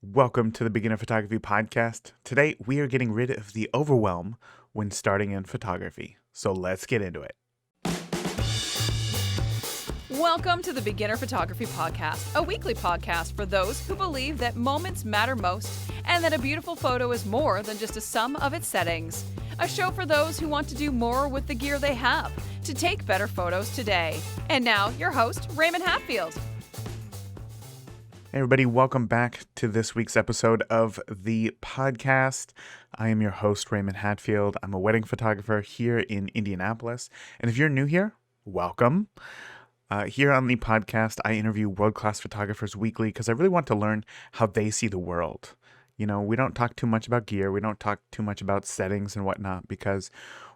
Welcome to the Beginner Photography Podcast. Today, we are getting rid of the overwhelm when starting in photography. So let's get into it. Welcome to the Beginner Photography Podcast, a weekly podcast for those who believe that moments matter most and that a beautiful photo is more than just a sum of its settings. A show for those who want to do more with the gear they have to take better photos today. And now, your host, Raymond Hatfield. Hey everybody, welcome back to this week's episode of the podcast. I am your host, Raymond Hatfield. I'm a wedding photographer here in Indianapolis. And if you're new here, welcome. Here on the podcast, I interview world-class photographers weekly because I really want to learn how they see the world. You know, we don't talk too much about gear. We don't talk too much about settings and whatnot because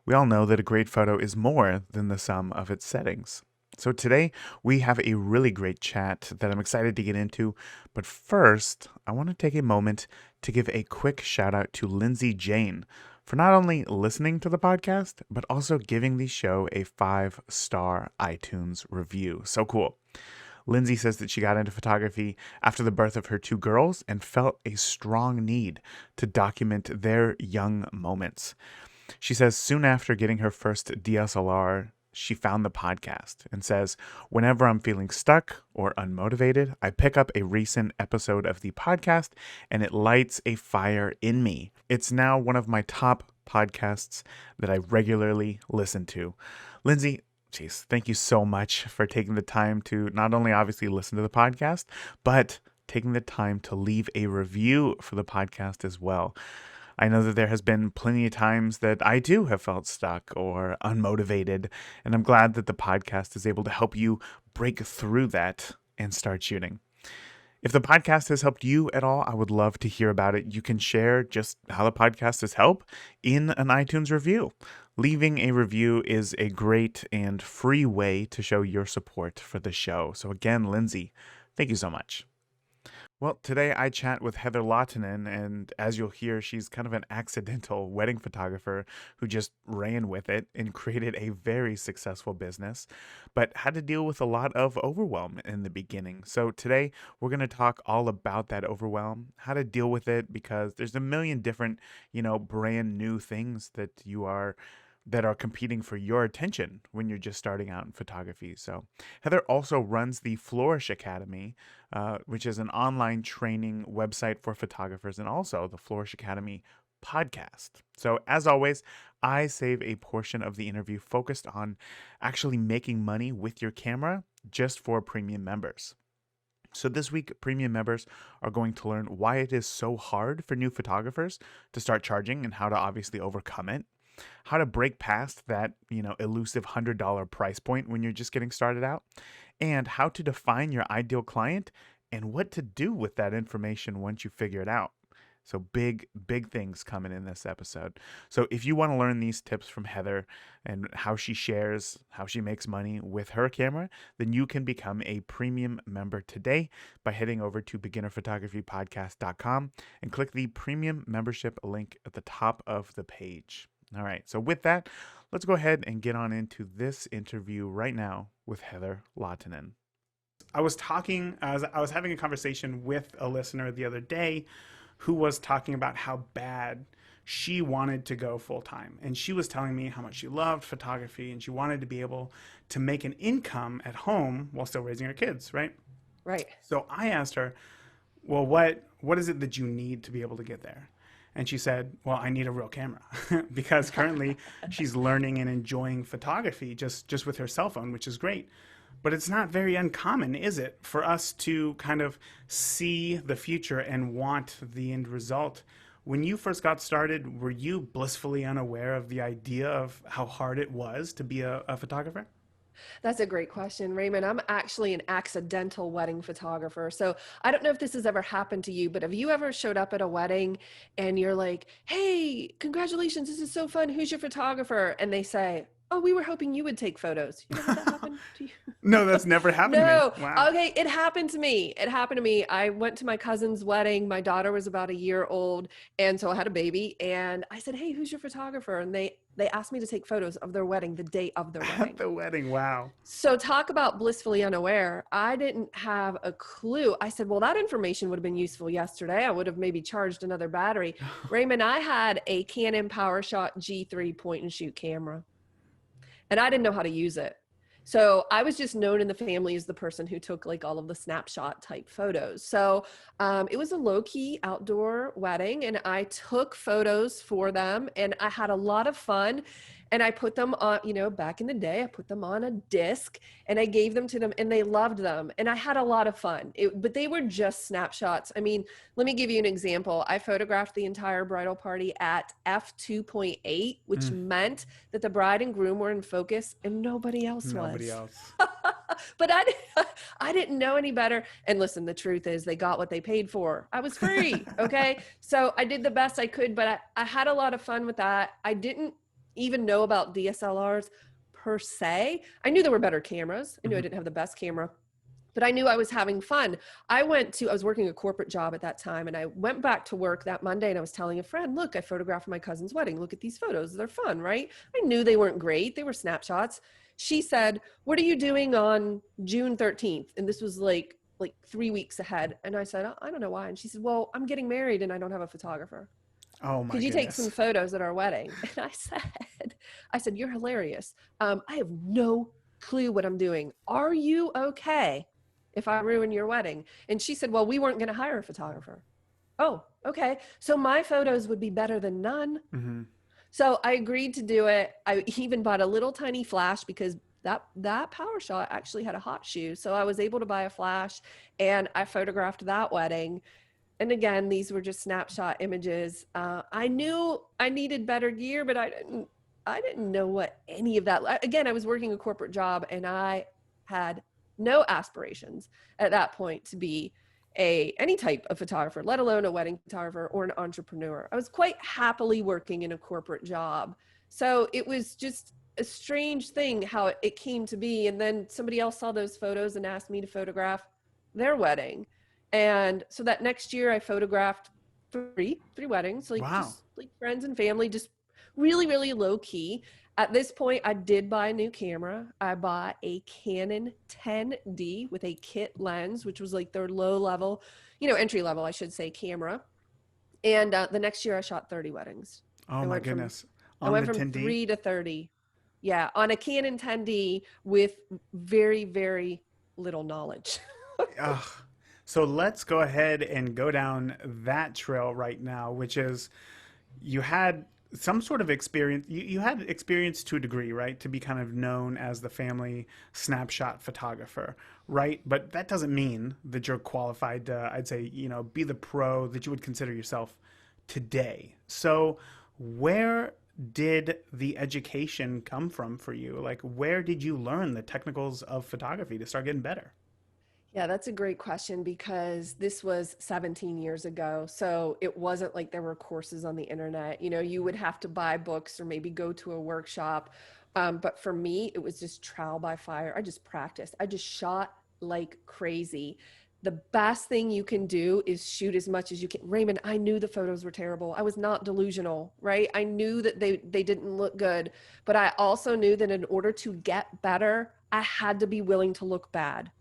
we all know that a great photo is more than the sum of its settings. So today we have a really great chat that I'm excited to get into. But first, I want to take a moment to give a quick shout out to Lindsay Jane for not only listening to the podcast, but also giving the show a 5-star iTunes review. So cool. Lindsay says that she got into photography after the birth of her 2 girls and felt a strong need to document their young moments. She says soon after getting her first DSLR, she found the podcast and says, whenever I'm feeling stuck or unmotivated, I pick up a recent episode of the podcast and it lights a fire in me. It's now one of my top podcasts that I regularly listen to. Lindsay, geez, thank you so much for taking the time to not only obviously listen to the podcast, but taking the time to leave a review for the podcast as well. I know that there has been plenty of times that I too have felt stuck or unmotivated, and I'm glad that the podcast is able to help you break through that and start shooting. If the podcast has helped you at all, I would love to hear about it. You can share just how the podcast has helped in an iTunes review. Leaving a review is a great and free way to show your support for the show. So again, Lindsay, thank you so much. Well, today I chat with Heather Lahtinen, and as you'll hear, she's kind of an accidental wedding photographer who just ran with it and created a very successful business, but had to deal with a lot of overwhelm in the beginning. So today we're going to talk all about that overwhelm, how to deal with it, because there's a million different, brand new things that are competing for your attention when you're just starting out in photography. So Heather also runs the Flourish Academy, which is an online training website for photographers, and also the Flourish Academy podcast. So as always, I save a portion of the interview focused on actually making money with your camera just for premium members. So this week, premium members are going to learn why it is so hard for new photographers to start charging and how to obviously overcome it, how to break past that, elusive $100 price point when you're just getting started out, and how to define your ideal client and what to do with that information once you figure it out. So big things coming in this episode. So if you want to learn these tips from Heather and how she shares, how she makes money with her camera, then you can become a premium member today by heading over to beginnerphotographypodcast.com and click the premium membership link at the top of the page. All right, so with that, let's go ahead and get on into this interview right now with Heather Lahtinen. I was having a conversation with a listener the other day who was talking about how bad she wanted to go full time. And she was telling me how much she loved photography and she wanted to be able to make an income at home while still raising her kids, right? Right. So I asked her, well, what is it that you need to be able to get there? And she said, well, I need a real camera because currently she's learning and enjoying photography just with her cell phone, which is great. But it's not very uncommon, is it, for us to kind of see the future and want the end result. When you first got started, were you blissfully unaware of the idea of how hard it was to be a photographer? That's a great question, Raymond. I'm actually an accidental wedding photographer. So I don't know if this has ever happened to you, but have you ever showed up at a wedding and you're like, hey, congratulations, this is so fun. Who's your photographer? And they say, oh, we were hoping you would take photos. You know how that happened to you? No, that's never happened to me. Wow. Okay, it happened to me. I went to my cousin's wedding. My daughter was about a year old, and so I had a baby, and I said, hey, who's your photographer? And They asked me to take photos of their wedding the day of their wedding. At the wedding, wow. So talk about blissfully unaware. I didn't have a clue. I said, well, that information would have been useful yesterday. I would have maybe charged another battery. Raymond, I had a Canon PowerShot G3 point and shoot camera, and I didn't know how to use it. So I was just known in the family as the person who took like all of the snapshot type photos. So it was a low key outdoor wedding, and I took photos for them, and I had a lot of fun. And I put them on, you know, back in the day, I put them on a disc and I gave them to them, and they loved them. And I had a lot of fun, but they were just snapshots. I mean, let me give you an example. I photographed the entire bridal party at f2.8, which meant that the bride and groom were in focus and nobody else was. Nobody else. But I didn't know any better. And listen, the truth is they got what they paid for. I was free. Okay. So I did the best I could, but I had a lot of fun with that. I didn't even know about DSLRs per se. I knew there were better cameras. I knew I didn't have the best camera, but I knew I was having fun. I was working a corporate job at that time, and I went back to work that Monday, and I was telling a friend, look, I photographed my cousin's wedding. Look at these photos. They're fun, right? I knew they weren't great. They were snapshots. She said, what are you doing on June 13th? And this was like 3 weeks ahead. And I said, I don't know why. And she said, well, I'm getting married and I don't have a photographer. Oh my Could you goodness. take some photos at our wedding? And I said, you're hilarious. I have no clue what I'm doing. Are you okay if I ruin your wedding? And she said, well, we weren't going to hire a photographer. Oh, okay. So my photos would be better than none. Mm-hmm. So I agreed to do it. I even bought a little tiny flash because that PowerShot actually had a hot shoe. So I was able to buy a flash, and I photographed that wedding. And again, these were just snapshot images. I knew I needed better gear, but I didn't know what any of that. Again, I was working a corporate job, and I had no aspirations at that point to be any type of photographer, let alone a wedding photographer or an entrepreneur. I was quite happily working in a corporate job. So it was just a strange thing how it came to be. And then somebody else saw those photos and asked me to photograph their wedding. And so that next year I photographed three weddings, just like friends and family, just really, really low key. At this point, I did buy a new camera. I bought a Canon 10D with a kit lens, which was like their low level, entry level, I should say, camera. And the next year I shot 30 weddings. Oh my goodness. I went from 3 to 30. Yeah. On a Canon 10D with very, very little knowledge. So let's go ahead and go down that trail right now, which is you had some sort of experience. You had experience to a degree, right? To be kind of known as the family snapshot photographer, right? But that doesn't mean that you're qualified to, I'd say, be the pro that you would consider yourself today. So where did the education come from for you? Like, where did you learn the technicals of photography to start getting better? Yeah, that's a great question because this was 17 years ago. So it wasn't like there were courses on the internet. You would have to buy books or maybe go to a workshop. But for me, it was just trial by fire. I just practiced. I just shot like crazy. The best thing you can do is shoot as much as you can. Raymond, I knew the photos were terrible. I was not delusional, right? I knew that they didn't look good, but I also knew that in order to get better, I had to be willing to look bad.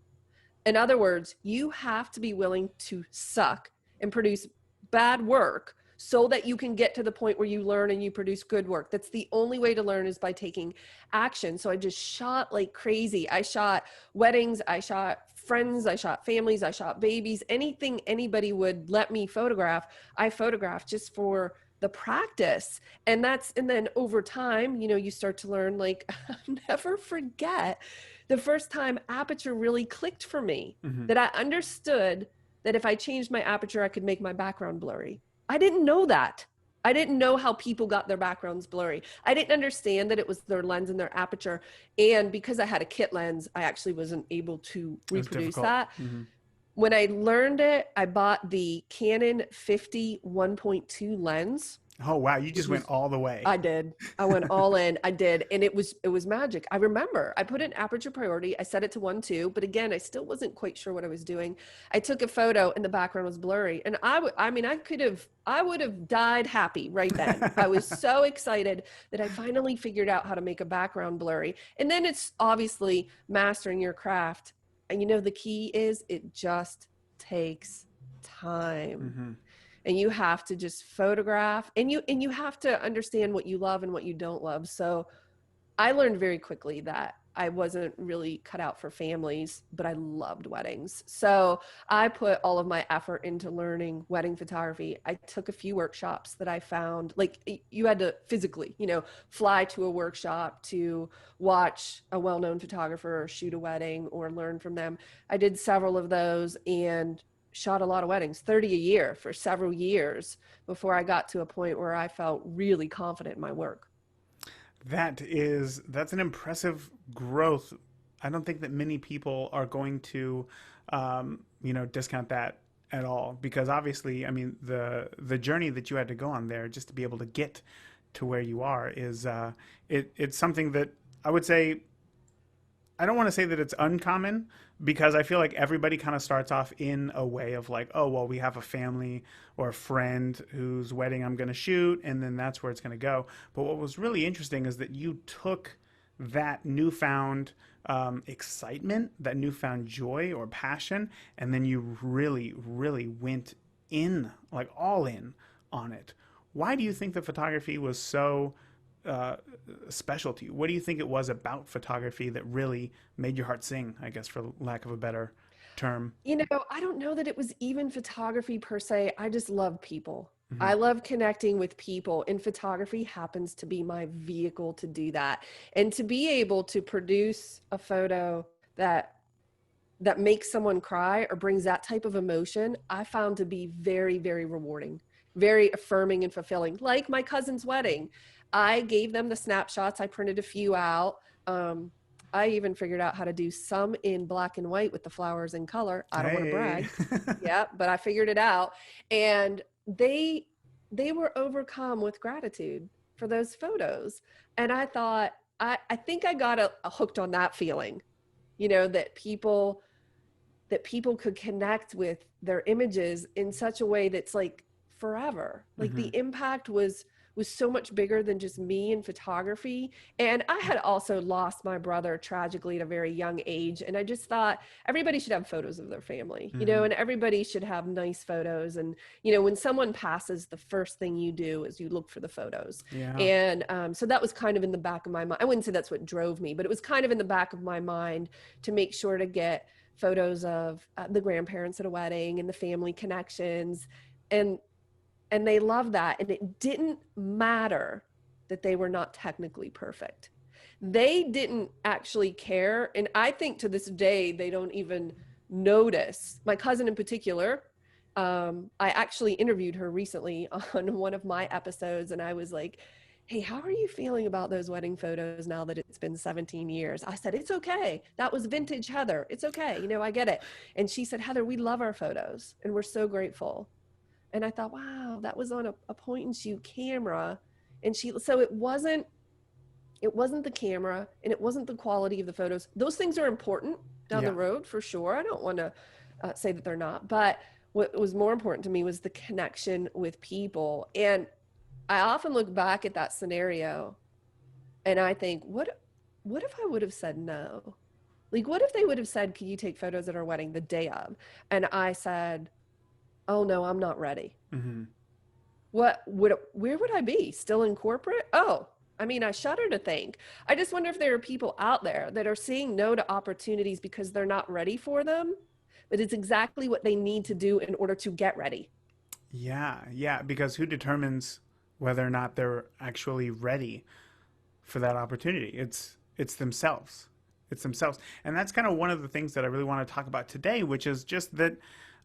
In other words, you have to be willing to suck and produce bad work so that you can get to the point where you learn and you produce good work. That's the only way to learn, is by taking action. So I just shot like crazy. I shot weddings, I shot friends, I shot families, I shot babies, anything anybody would let me photograph, I photographed just for the practice. And then over time, you start to learn, like, I'll never forget the first time aperture really clicked for me, that I understood that if I changed my aperture, I could make my background blurry. I didn't know that. I didn't know how people got their backgrounds blurry. I didn't understand that it was their lens and their aperture. And because I had a kit lens, I actually wasn't able to reproduce that. When I learned it, I bought the Canon 50 1.2 lens, Oh, wow. You which just went was all the way. I did. I went all in. I did. And it was magic. I remember I put an aperture priority. I set it to 1.2, but again, I still wasn't quite sure what I was doing. I took a photo and the background was blurry. And I would have died happy right then. I was so excited that I finally figured out how to make a background blurry. And then it's obviously mastering your craft. And the key is it just takes time, Hmm. and you have to just photograph, and you have to understand what you love and what you don't love. So I learned very quickly that I wasn't really cut out for families, but I loved weddings. So I put all of my effort into learning wedding photography. I took a few workshops that I found, like you had to physically, fly to a workshop to watch a well-known photographer shoot a wedding or learn from them. I did several of those and shot a lot of weddings, 30 a year for several years before I got to a point where I felt really confident in my work. That's an impressive growth. I don't think that many people are going to, discount that at all, because obviously, I mean, the journey that you had to go on there just to be able to get to where you are is it's something that I would say, I don't want to say that it's uncommon, because I feel like everybody kind of starts off in a way of like, oh, well, we have a family or a friend whose wedding I'm going to shoot, and then that's where it's going to go. But what was really interesting is that you took that newfound excitement, that newfound joy or passion, and then you really, really went in, like all in on it. Why do you think that photography was so uh, special to you? What do you think it was about photography that really made your heart sing, I guess, for lack of a better term? I don't know that it was even photography per se. I just love people. Hmm. I love connecting with people, and photography happens to be my vehicle to do that. And to be able to produce a photo that makes someone cry or brings that type of emotion, I found to be very, very rewarding, very affirming and fulfilling. Like my cousin's wedding, I gave them the snapshots. I printed a few out. Um, I even figured out how to do some in black and white with the flowers in color. I don't want to Hey. brag. Yeah, but I figured it out. And they were overcome with gratitude for those photos. And I thought, I think I got a hooked on that feeling, that people could connect with their images in such a way that's like forever. Like Hmm. the impact was so much bigger than just me and photography. And I had also lost my brother tragically at a very young age, and I just thought everybody should have photos of their family, Hmm. and everybody should have nice photos. And when someone passes, the first thing you do is you look for the photos. Yeah. And so that was kind of in the back of my mind. I wouldn't say that's what drove me, but it was kind of in the back of my mind to make sure to get photos of the grandparents at a wedding and the family connections. And and they loved that, and it didn't matter that they were not technically perfect. They didn't actually care, and I think to this day they don't even notice. My cousin in particular, I actually interviewed her recently on one of my episodes, and I was like, hey, how are you feeling about those wedding photos now that it's been 17 years? I said, it's okay. That was vintage Heather. It's okay. I get it. And she said, Heather, we love our photos and we're so grateful. And I thought, wow, that was on a point and shoot camera. And so it wasn't the camera, and it wasn't the quality of the photos. Those things are important down the Yeah. road for sure. I don't want to say that they're not, but what was more important to me was the connection with people. And I often look back at that scenario and I think, what if I would have said no? Like, what if they would have said, can you take photos at our wedding the day of? And I said, oh no, I'm not ready. Hmm. Where would I be? Still in corporate? Oh, I mean, I shudder to think. I just wonder if there are people out there that are saying no to opportunities because they're not ready for them, but it's exactly what they need to do in order to get ready. Yeah. Yeah. Because who determines whether or not they're actually ready for that opportunity? It's themselves. It's themselves. And that's kind of one of the things that I really want to talk about today, which is just that,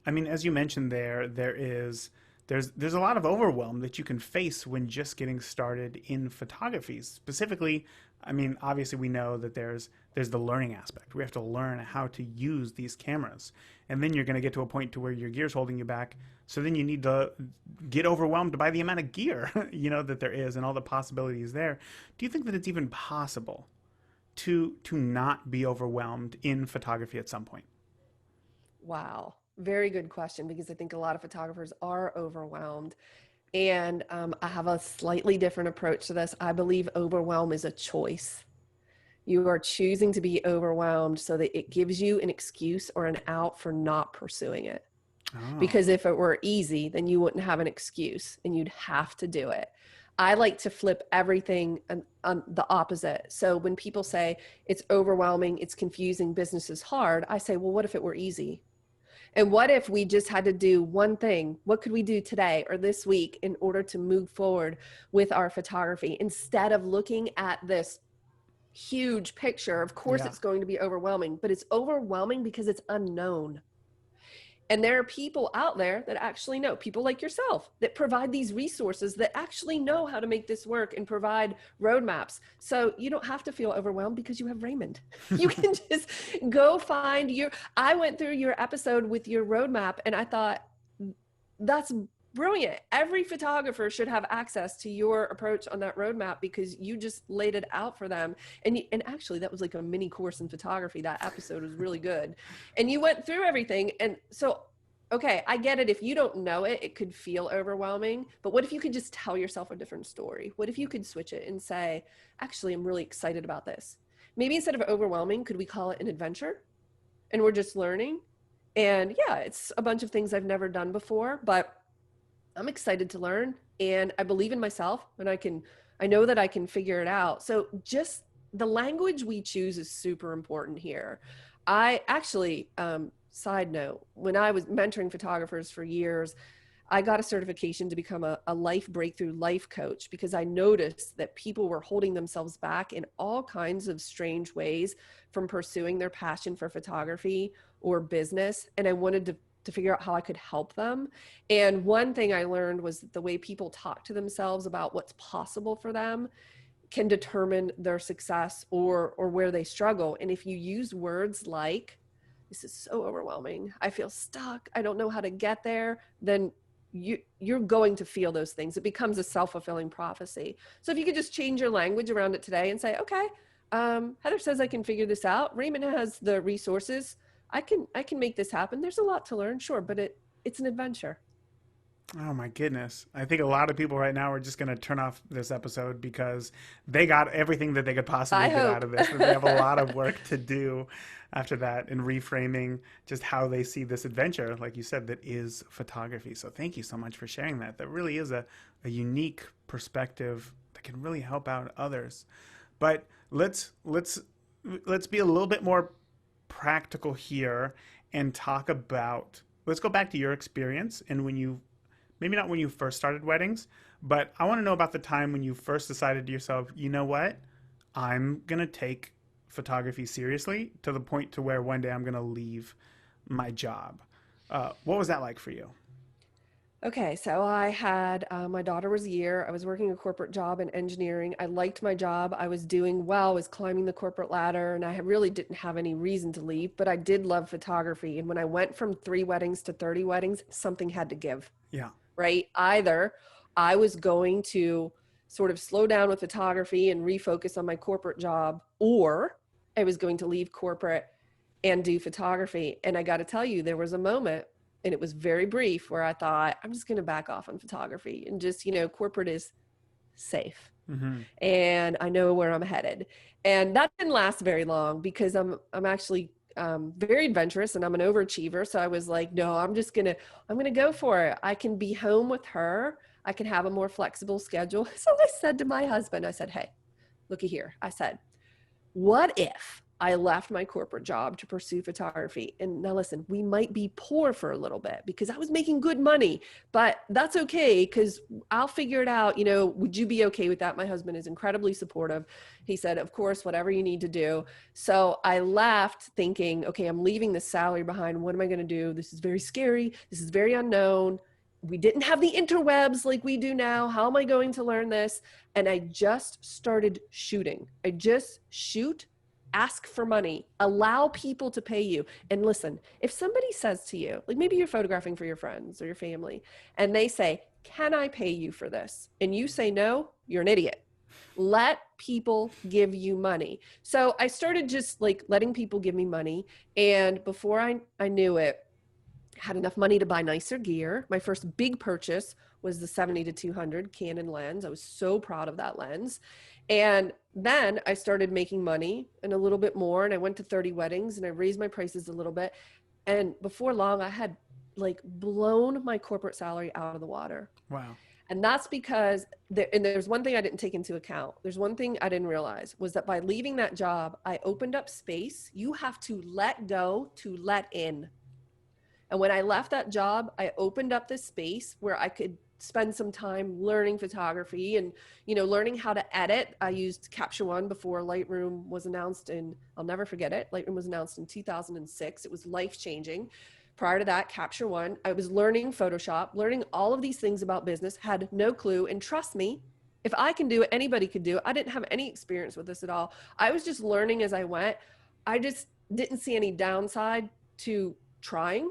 I mean, as you mentioned, there is there's a lot of overwhelm that you can face when just getting started in photography. Specifically, I mean, obviously we know that there's the learning aspect. We have to learn how to use these cameras. And then you're going to get to a point to where your gear's holding you back. So then you need to get overwhelmed by the amount of gear, that there is and all the possibilities there. Do you think that it's even possible to not be overwhelmed in photography at some point? Wow. Very good question, because I think a lot of photographers are overwhelmed. And I have a slightly different approach to this. I believe overwhelm is a choice. You are choosing to be overwhelmed so that it gives you an excuse or an out for not pursuing it. Oh. Because if it were easy, then you wouldn't have an excuse and you'd have to do it. I like to flip everything on the opposite. So when people say it's overwhelming, it's confusing, business is hard, I say, well, what if it were easy? And what if we just had to do one thing? What could we do today or this week in order to move forward with our photography? Instead of looking at this huge picture, of course it's going to be overwhelming, but it's overwhelming because it's unknown. And there are people out there that actually know, people like yourself, that provide these resources that actually know how to make this work and provide roadmaps. So you don't have to feel overwhelmed because you have Raymond. You can just go find I went through your episode with your roadmap and I thought, that's brilliant. Every photographer should have access to your approach on that roadmap because you just laid it out for them. And actually that was like a mini course in photography. That episode was really good. And you went through everything. And so, okay, I get it. If you don't know it, it could feel overwhelming, but what if you could just tell yourself a different story? What if you could switch it and say, actually, I'm really excited about this. Maybe instead of overwhelming, could we call it an adventure? And we're just learning. And yeah, it's a bunch of things I've never done before, but I'm excited to learn and I believe in myself and I know that I can figure it out. So just the language we choose is super important here. I actually, side note, when I was mentoring photographers for years, I got a certification to become a life breakthrough life coach because I noticed that people were holding themselves back in all kinds of strange ways from pursuing their passion for photography or business. And I wanted to figure out how I could help them. And one thing I learned was that the way people talk to themselves about what's possible for them can determine their success or where they struggle. And if you use words like, this is so overwhelming, I feel stuck, I don't know how to get there, then you're going to feel those things. It becomes a self-fulfilling prophecy. So if you could just change your language around it today and say, okay, Heather says I can figure this out. Raymond has the resources. I can make this happen. There's a lot to learn, sure, but it's an adventure. Oh my goodness. I think a lot of people right now are just going to turn off this episode because they got everything that they could possibly get out of this. But they have a lot of work to do after that in reframing just how they see this adventure, like you said, that is photography. So thank you so much for sharing that. That really is a unique perspective that can really help out others. But let's be a little bit more practical here and talk about, let's go back to your experience and maybe not when you first started weddings, but I want to know about the time when you first decided to yourself, you know what, I'm going to take photography seriously to the point to where one day I'm going to leave my job. What was that like for you? Okay, so I had, my daughter was a year. I was working a corporate job in engineering. I liked my job. I was doing well, I was climbing the corporate ladder, and I really didn't have any reason to leave, but I did love photography. And when I went from 3 weddings to 30 weddings, something had to give. Yeah. Right? Either I was going to sort of slow down with photography and refocus on my corporate job, or I was going to leave corporate and do photography. And I got to tell you, there was a moment, and it was very brief, where I thought, I'm just going to back off on photography and just, corporate is safe. Mm-hmm. And I know where I'm headed. And that didn't last very long because I'm actually very adventurous and I'm an overachiever. So I was like, no, I'm going to go for it. I can be home with her. I can have a more flexible schedule. So I said to my husband, I said, hey, looky here. I said, what if I left my corporate job to pursue photography? And now listen, we might be poor for a little bit because I was making good money, but that's okay because I'll figure it out. Would you be okay with that? My husband is incredibly supportive. He said, of course, whatever you need to do. So I left thinking, okay, I'm leaving this salary behind. What am I going to do? This is very scary. This is very unknown. we didn't have the interwebs like we do now. How am I going to learn this? And I just started shooting. I just shoot, ask for money, allow people to pay you. And listen, if somebody says to you, like maybe you're photographing for your friends or your family, and they say, can I pay you for this? And you say no, you're an idiot. Let people give you money. So I started just like letting people give me money. And before I knew it, had enough money to buy nicer gear. My first big purchase was the 70 to 200 Canon lens. I was so proud of that lens. And then I started making money and a little bit more. And I went to 30 weddings and I raised my prices a little bit. And before long, I had like blown my corporate salary out of the water. Wow. And that's because there's one thing I didn't take into account. There's one thing I didn't realize was that by leaving that job, I opened up space. You have to let go to let in. And when I left that job, I opened up this space where I could spend some time learning photography and, learning how to edit. I used Capture One before Lightroom was announced, and I'll never forget it. Lightroom was announced in 2006. It was life-changing. Prior to that, Capture One, I was learning Photoshop, learning all of these things about business, had no clue. And trust me, if I can do it, anybody could do it. I didn't have any experience with this at all. I was just learning as I went. I just didn't see any downside to trying.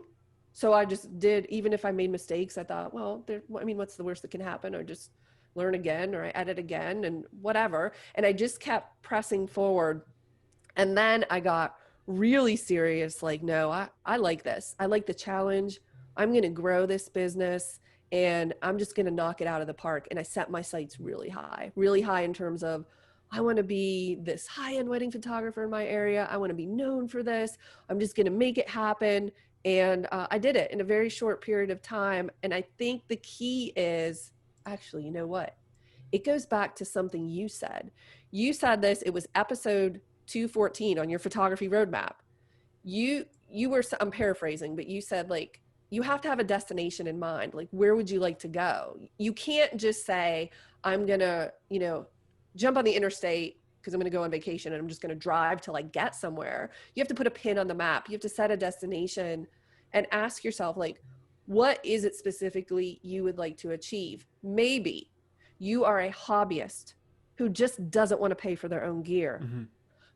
So I just did, even if I made mistakes, I thought, well, what's the worst that can happen? Or just learn again, or I edit again and whatever. And I just kept pressing forward. And then I got really serious. Like, no, I like this. I like the challenge. I'm going to grow this business and I'm just going to knock it out of the park. And I set my sights really high in terms of, I want to be this high-end wedding photographer in my area. I want to be known for this. I'm just going to make it happen. And I did it in a very short period of time. And I think the key is, actually, you know what? It goes back to something you said. You said this, it was episode 214 on your photography roadmap. You were, I'm paraphrasing, but you said like, you have to have a destination in mind. Like, where would you like to go? You can't just say, I'm going to, jump on the interstate because I'm going to go on vacation and I'm just going to drive till I get somewhere. You have to put a pin on the map. You have to set a destination and ask yourself, like, what is it specifically you would like to achieve? Maybe you are a hobbyist who just doesn't want to pay for their own gear. Mm-hmm.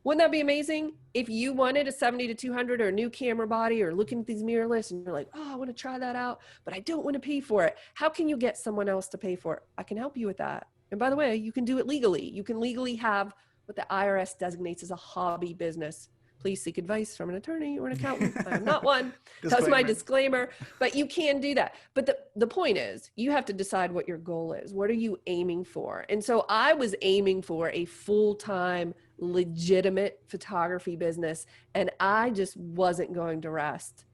Wouldn't that be amazing? If you wanted a 70 to 200 or a new camera body or looking at these mirrorless and you're like, oh, I want to try that out, but I don't want to pay for it. How can you get someone else to pay for it? I can help you with that. And by the way, you can do it legally. You can legally have what the IRS designates as a hobby business. Please seek advice from an attorney or an accountant. I am not one. That's my disclaimer. But you can do that. But the point is, you have to decide what your goal is. What are you aiming for? And so I was aiming for a full-time, legitimate photography business. And I just wasn't going to rest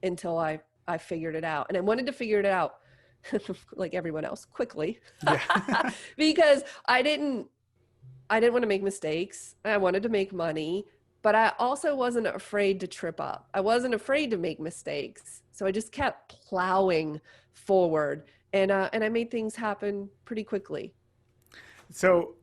until I figured it out. And I wanted to figure it out like everyone else, quickly, yeah. Because I didn't want to make mistakes. I wanted to make money, but I also wasn't afraid to trip up. I wasn't afraid to make mistakes. So I just kept plowing forward and I made things happen pretty quickly. So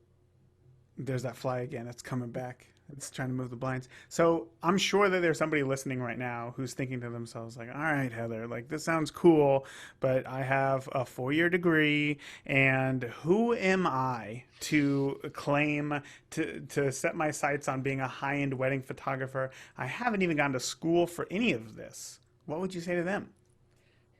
there's that fly again. It's coming back. It's trying to move the blinds. So I'm sure that there's somebody listening right now who's thinking to themselves like, all right, Heather, like this sounds cool, but I have a 4-year degree and who am I to claim to set my sights on being a high-end wedding photographer? I haven't even gone to school for any of this. What would you say to them?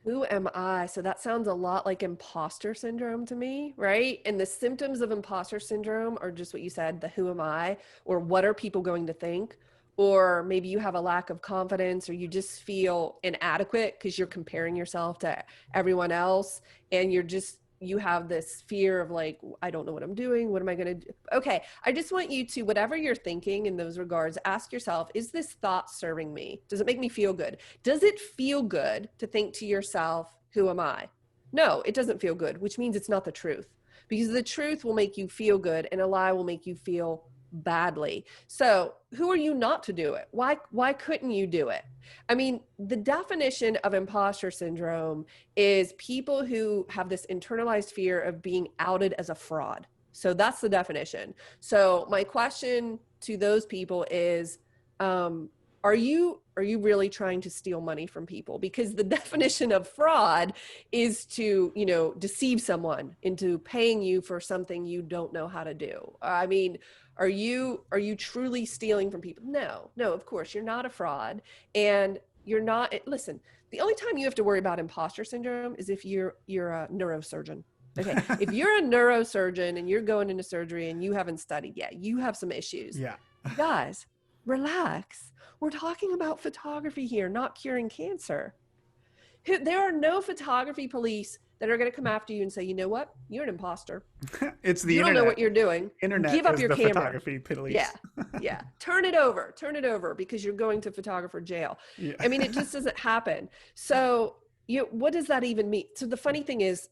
Who am I? So that sounds a lot like imposter syndrome to me, right? And the symptoms of imposter syndrome are just what you said, the who am I, or what are people going to think? Or maybe you have a lack of confidence or you just feel inadequate because you're comparing yourself to everyone else and you have this fear of like, I don't know what I'm doing. What am I going to do? Okay. I just want you to, whatever you're thinking in those regards, ask yourself, is this thought serving me? Does it make me feel good? Does it feel good to think to yourself, who am I? No, it doesn't feel good, which means it's not the truth, because the truth will make you feel good and a lie will make you feel badly. So who are you not to do it? Why couldn't you do it? I mean, the definition of imposter syndrome is people who have this internalized fear of being outed as a fraud. So that's the definition. So my question to those people is, are you really trying to steal money from people? Because the definition of fraud is to, deceive someone into paying you for something you don't know how to do. I mean, are you truly stealing from people? No, of course, you're not a fraud. And you're not, listen, the only time you have to worry about imposter syndrome is if you're a neurosurgeon. Okay. If you're a neurosurgeon and you're going into surgery and you haven't studied yet, you have some issues. Yeah. Guys, relax. We're talking about photography here, not curing cancer. There are no photography police that are going to come after you and say, you know what? You're an imposter. It's the you internet. don't know what you're doing. Internet Give up is your the camera. photography police. Yeah. Turn it over because you're going to photographer jail. Yeah. I mean, it just doesn't happen. So what does that even mean? So the funny thing is,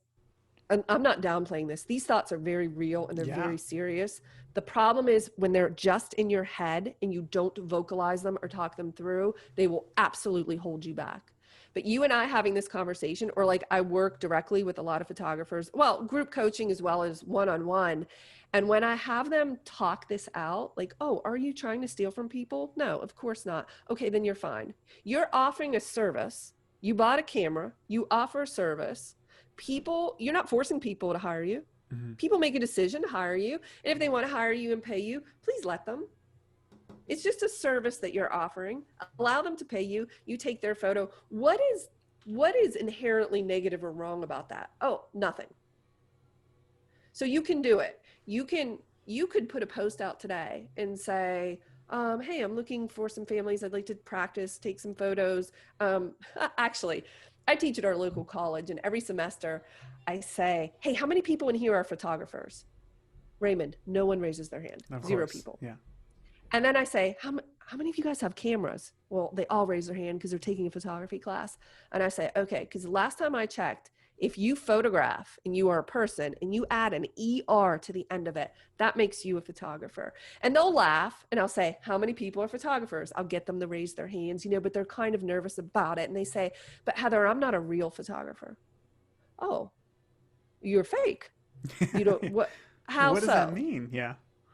I'm not downplaying this. These thoughts are very real and they're very serious. The problem is when they're just in your head and you don't vocalize them or talk them through, they will absolutely hold you back. But you and I having this conversation, or like I work directly with a lot of photographers, well, group coaching as well as one-on-one. And when I have them talk this out, like, oh, are you trying to steal from people? No, of course not. Okay, then you're fine. You're offering a service. You bought a camera. You offer a service. You're not forcing people to hire you. Mm-hmm. People make a decision to hire you. And if they want to hire you and pay you, please let them. It's just a service that you're offering. Allow them to pay you. You take their photo. What is inherently negative or wrong about that? Oh, nothing. So you can do it. You could put a post out today and say, hey, I'm looking for some families. I'd like to practice, take some photos. Actually, I teach at our local college, and every semester I say, hey, how many people in here are photographers? Raymond, no one raises their hand. Zero people. Yeah. And then I say, how many of you guys have cameras? Well, they all raise their hand because they're taking a photography class. And I say, okay, because the last time I checked, if you photograph and you are a person and you add an ER to the end of it, that makes you a photographer. And they'll laugh and I'll say, how many people are photographers? I'll get them to raise their hands, but they're kind of nervous about it. And they say, but Heather, I'm not a real photographer. Oh, you're fake. You don't, what, how what does so? that mean? Yeah.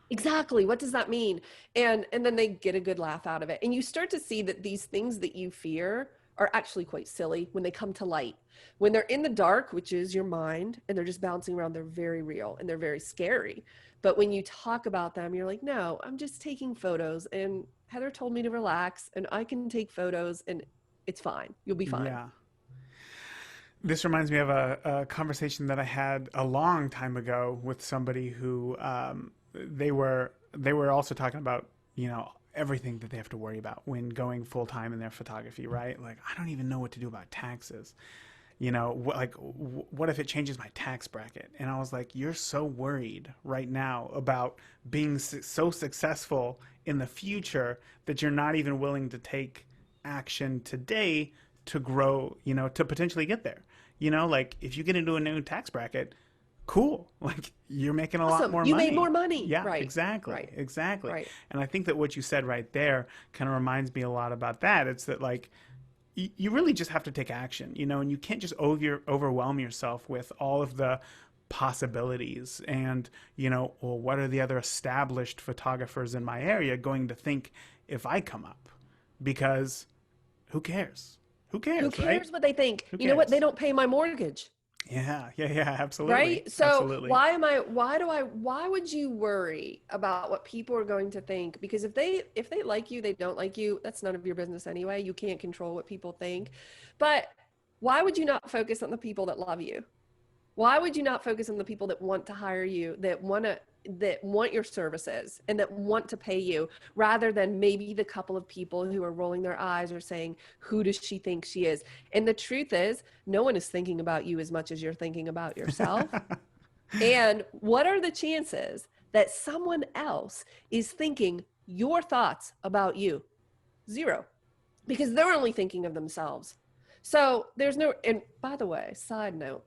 Exactly. What does that mean? And then they get a good laugh out of it. And you start to see that these things that you fear are actually quite silly when they come to light. When they're in the dark, which is your mind, and they're just bouncing around, they're very real and they're very scary. But when you talk about them, you're like, no, I'm just taking photos. And Heather told me to relax and I can take photos and it's fine. You'll be fine. Yeah. This reminds me of a conversation that I had a long time ago with somebody who they were also talking about, everything that they have to worry about when going full time in their photography, right? Like, I don't even know what to do about taxes. What if it changes my tax bracket? And I was like, you're so worried right now about being so successful in the future that you're not even willing to take action today to grow, to potentially get there. Like if you get into a new tax bracket, cool. Like you're making a lot more money. You made more money. Yeah, right. Exactly. Right. Exactly. Right. And I think that what you said right there kind of reminds me a lot about that. It's that like, you really just have to take action, and you can't just overwhelm yourself with all of the possibilities and, well, what are the other established photographers in my area going to think if I come up? Because who cares? Who cares, right? What they think? Who You know what? cares? They don't pay my mortgage. Yeah, absolutely. Right? So absolutely. why would you worry about what people are going to think? Because if they like you, they don't like you, that's none of your business anyway. You can't control what people think. But why would you not focus on the people that love you? Why would you not focus on the people that want to hire you, that want your services and that want to pay you, rather than maybe the couple of people who are rolling their eyes or saying, who does she think she is? And the truth is, no one is thinking about you as much as you're thinking about yourself. And what are the chances that someone else is thinking your thoughts about you? Zero, because they're only thinking of themselves. So and by the way, side note,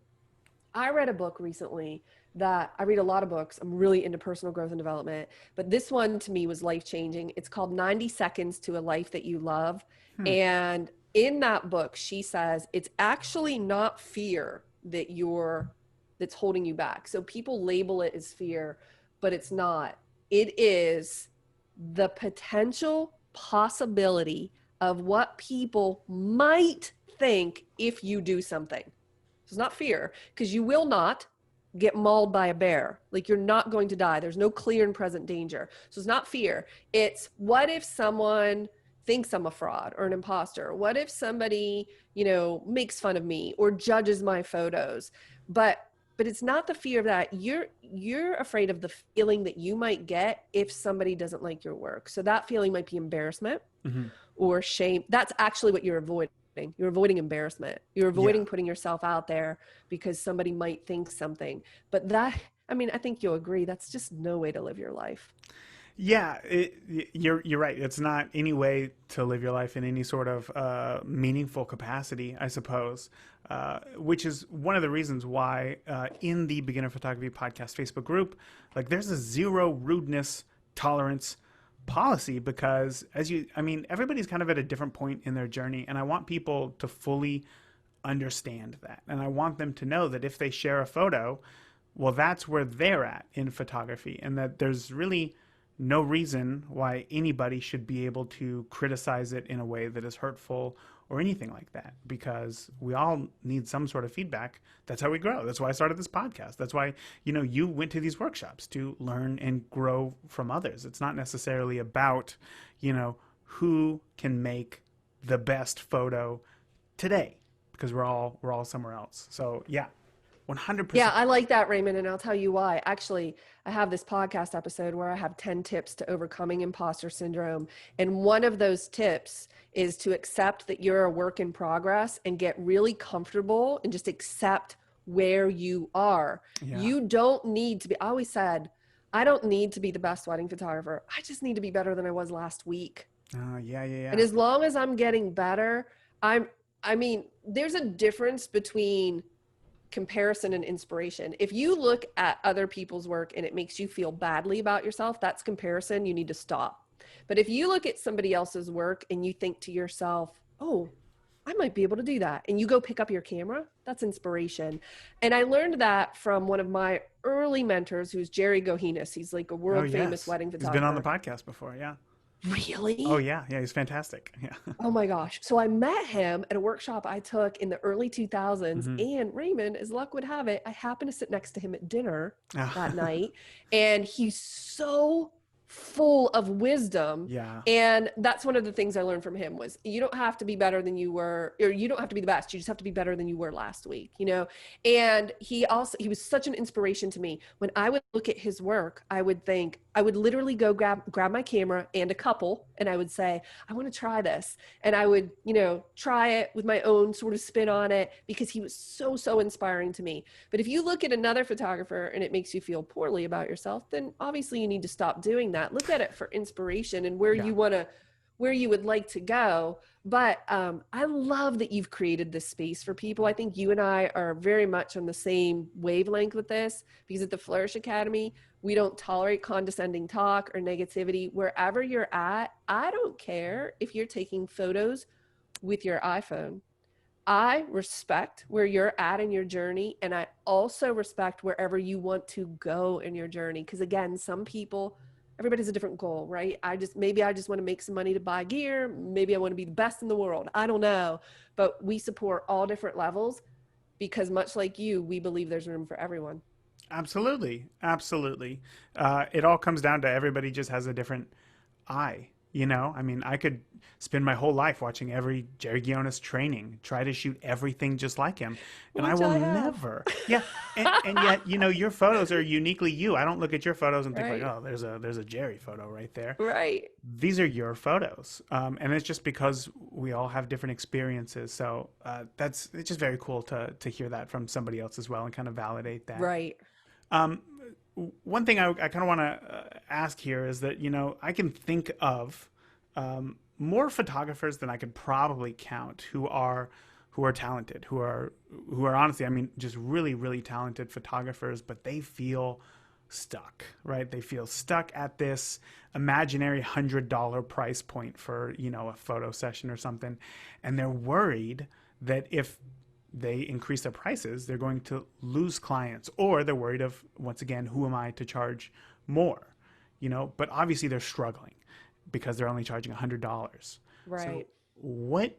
I read a book recently that I read a lot of books. I'm really into personal growth and development, but this one to me was life-changing. It's called 90 Seconds to a Life That You Love. And in that book, she says, it's actually not fear that's holding you back. So people label it as fear, but it's not. It is the potential possibility of what people might think if you do something. So it's not fear, because you will not get mauled by a bear. Like, you're not going to die. There's no clear and present danger. So it's not fear. It's, what if someone thinks I'm a fraud or an imposter? What if somebody, makes fun of me or judges my photos? But it's not the fear of that. You're afraid of the feeling that you might get if somebody doesn't like your work. So that feeling might be embarrassment or shame. That's actually what you're avoiding. You're avoiding embarrassment. You're avoiding putting yourself out there because somebody might think something. But that, I think you'll agree, that's just no way to live your life. Yeah, you're right. It's not any way to live your life in any sort of meaningful capacity, I suppose, which is one of the reasons why in the Beginner Photography Podcast Facebook group, like, there's a zero rudeness tolerance policy, because everybody's kind of at a different point in their journey, and I want people to fully understand that. And I want them to know that if they share a photo, well, that's where they're at in photography, and that there's really no reason why anybody should be able to criticize it in a way that is hurtful or anything like that, because we all need some sort of feedback. That's how we grow. That's why I started this podcast. That's why, you went to these workshops, to learn and grow from others. It's not necessarily about, who can make the best photo today, because we're all somewhere else. So yeah, 100%. Yeah, I like that, Raymond, and I'll tell you why. Actually, I have this podcast episode where I have 10 tips to overcoming imposter syndrome. And one of those tips is to accept that you're a work in progress and get really comfortable and just accept where you are. Yeah. You don't need to be, I always said, I don't need to be the best wedding photographer. I just need to be better than I was last week. Yeah. And as long as I'm getting better, there's a difference between comparison and inspiration. If you look at other people's work and it makes you feel badly about yourself, that's comparison. You need to stop. But if you look at somebody else's work and you think to yourself, oh, I might be able to do that, and you go pick up your camera, that's inspiration. And I learned that from one of my early mentors, who's Jerry Gohinas. He's like a world famous wedding photographer. He's been on the podcast before. Yeah. Really? Oh yeah. He's fantastic. Yeah. Oh my gosh. So I met him at a workshop I took in the early 2000s, and Raymond, as luck would have it, I happened to sit next to him at dinner that night, and he's so full of wisdom. Yeah. And that's one of the things I learned from him was, you don't have to be better than you were, or you don't have to be the best. You just have to be better than you were last week, And he was such an inspiration to me. When I would look at his work, I would literally go grab my camera and a couple, and I would say, I want to try this. And I would, try it with my own sort of spin on it, because he was so inspiring to me. But if you look at another photographer and it makes you feel poorly about yourself, then obviously you need to stop doing that. Look at it for inspiration and where you would like to go. But I love that you've created this space for people. I think you and I are very much on the same wavelength with this, because at the Flourish Academy, we don't tolerate condescending talk or negativity. Wherever you're at, I don't care if you're taking photos with your iPhone. I respect where you're at in your journey, and I also respect wherever you want to go in your journey. Because again, everybody has a different goal, right? Maybe I just want to make some money to buy gear. Maybe I want to be the best in the world. I don't know. But we support all different levels, because much like you, we believe there's room for everyone. Absolutely. It all comes down to everybody just has a different eye. I could spend my whole life watching every Jerry Gionis training, try to shoot everything just like him, and I will never. Yeah, and yet, your photos are uniquely you. I don't look at your photos and think like, oh, there's a Jerry photo right there. Right. These are your photos, and it's just because we all have different experiences. So it's just very cool to hear that from somebody else as well and kind of validate that. Right. One thing I kind of want to ask here is that, I can think of more photographers than I could probably count who are talented, who are honestly, just really, really talented photographers, but they feel stuck, right? They feel stuck at this imaginary $100 price point for, a photo session or something. And they're worried that if they increase their prices, they're going to lose clients, or they're worried of, once again, who am I to charge more, but obviously they're struggling. because they're only charging $100. So Right. what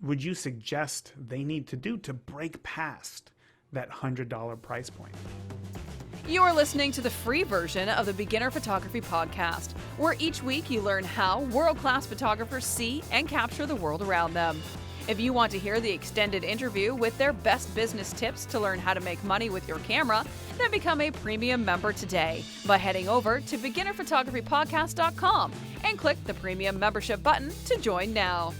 would you suggest they need to do to break past that $100 price point? You're listening to the free version of the Beginner Photography Podcast, where each week you learn how world-class photographers see and capture the world around them. If you want to hear the extended interview with their best business tips to learn how to make money with your camera, then become a premium member today by heading over to beginnerphotographypodcast.com and click the premium membership button to join now.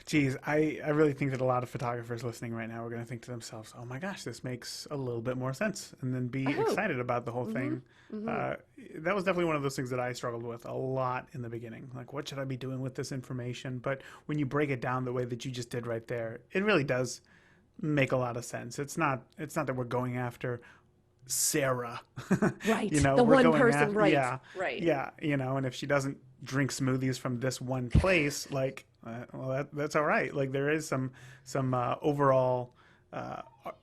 Geez, I really think that a lot of photographers listening right now are going to think to themselves, oh my gosh, this makes a little bit more sense, and then be excited about the whole thing. That was definitely one of those things that I struggled with a lot in the beginning. Like, what should I be doing with this information? But when you break it down the way that you just did right there, it really does make a lot of sense. It's not that we're going after Sarah. Right. You know, the we're one going person, after, right. yeah, Right. yeah, you know, and if she doesn't drink smoothies from this one place, like, well, that's all right. Like, there is some overall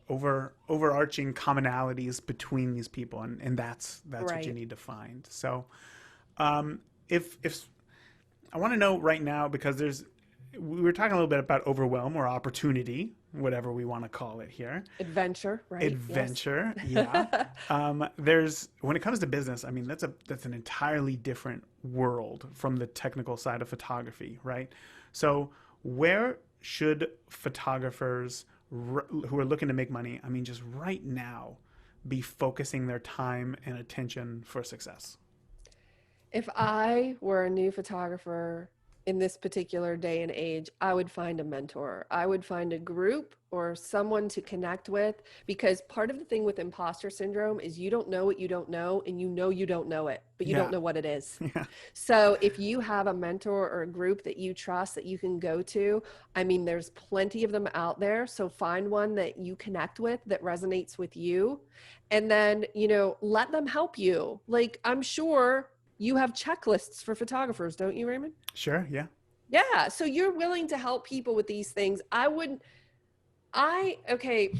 overarching commonalities between these people, and that's what you Right. need to find. So, if I want to know right now, because we were talking a little bit about overwhelm or opportunity, whatever we want to call it here. Adventure, right? Yes. Adventure, yeah. There's, when it comes to business, I mean, that's an entirely different world from the technical side of photography, right? So where should photographers who are looking to make money, I mean, just right now, be focusing their time and attention for success? If I were a new photographer in this particular day and age, I would find a mentor. I would find a group or someone to connect with, because part of the thing with imposter syndrome is you don't know what you don't know, and you don't know it, but you don't know what it is. Yeah. So if you have a mentor or a group that you trust that you can go to, I mean, there's plenty of them out there. So find one that you connect with that resonates with you, and then, let them help you. Like, I'm sure you have checklists for photographers, don't you, Raymond? Sure, yeah. Yeah. So you're willing to help people with these things. Okay,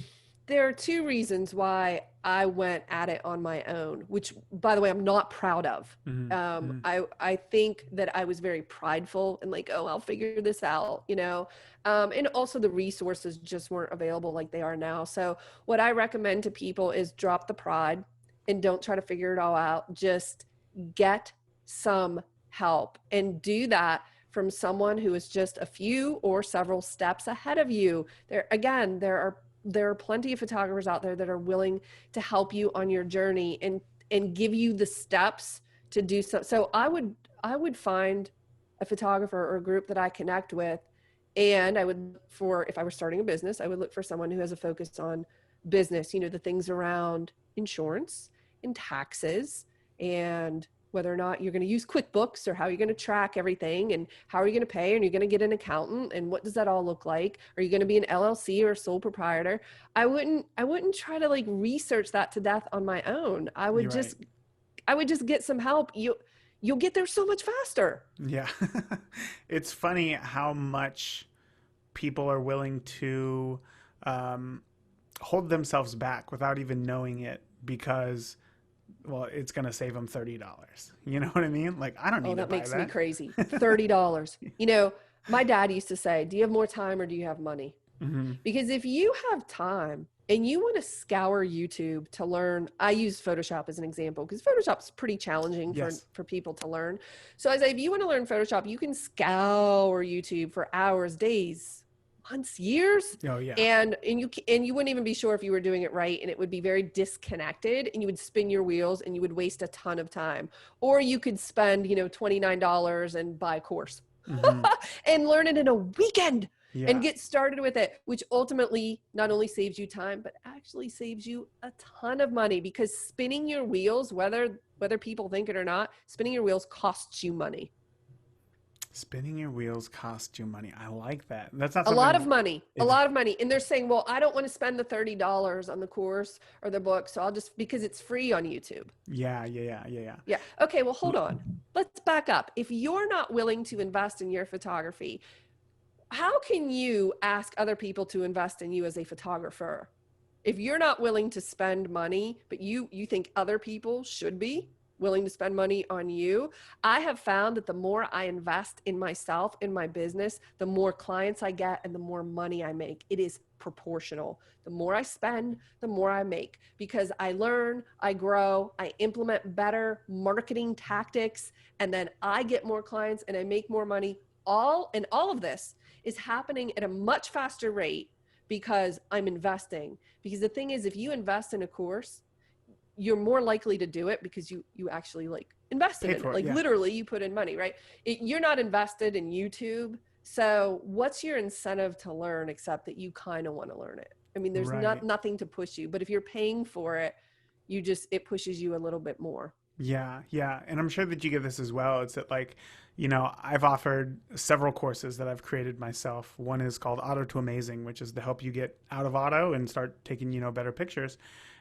there are two reasons why I went at it on my own, which, by the way, I'm not proud of. I think that I was very prideful and like, oh, I'll figure this out, and also the resources just weren't available like they are now. So what I recommend to people is drop the pride and don't try to figure it all out. Just get some help, and do that from someone who is just a few or several steps ahead of you. There are plenty of photographers out there that are willing to help you on your journey and give you the steps to do so. So I would find a photographer or a group that I connect with, and if I were starting a business, I would look for someone who has a focus on business, the things around insurance and taxes, and whether or not you're going to use QuickBooks, or how you're going to track everything, and how are you going to pay, and you're going to get an accountant, and what does that all look like? Are you going to be an LLC or a sole proprietor? I wouldn't try to like research that to death on my own. I would just get some help. You'll get there so much faster. Yeah. It's funny how much people are willing to hold themselves back without even knowing it, because, well, it's going to save them $30. You know what I mean? Like, I don't need to buy that. That makes me crazy. $30. My dad used to say, do you have more time or do you have money? Mm-hmm. Because if you have time and you want to scour YouTube to learn, I use Photoshop as an example, because Photoshop's pretty challenging for people to learn. So I say, if you want to learn Photoshop, you can scour YouTube for hours, days, months, years. Oh yeah. And you wouldn't even be sure if you were doing it right, and it would be very disconnected, and you would spin your wheels and you would waste a ton of time. Or you could spend, $29 and buy a course and learn it in a weekend. Yeah. And get started with it, which ultimately not only saves you time, but actually saves you a ton of money, because spinning your wheels, whether people think it or not, spinning your wheels costs you money. Spinning your wheels costs you money. I like that. That's not a lot of money. And they're saying, well, I don't want to spend the $30 on the course or the book, so I'll just, because it's free on YouTube. Yeah. Yeah. Okay, well, hold on. Let's back up. If you're not willing to invest in your photography, how can you ask other people to invest in you as a photographer? If you're not willing to spend money, but you think other people should be? willing to spend money on you. I have found that the more I invest in myself, in my business, the more clients I get and the more money I make. It is proportional. The more I spend, the more I make, because I learn, I grow, I implement better marketing tactics, and then I get more clients and I make more money. All of this is happening at a much faster rate because I'm investing. Because the thing is, if you invest in a course, you're more likely to do it because you actually like invested in it. Like literally you put in money, right? You're not invested in YouTube. So what's your incentive to learn except that you kind of want to learn it? I mean, there's nothing to push you, but if you're paying for it, it pushes you a little bit more. Yeah, yeah. And I'm sure that you get this as well. It's that, like, you know, I've offered several courses that I've created myself. One is called Auto to Amazing, which is to help you get out of auto and start taking, you know, better pictures.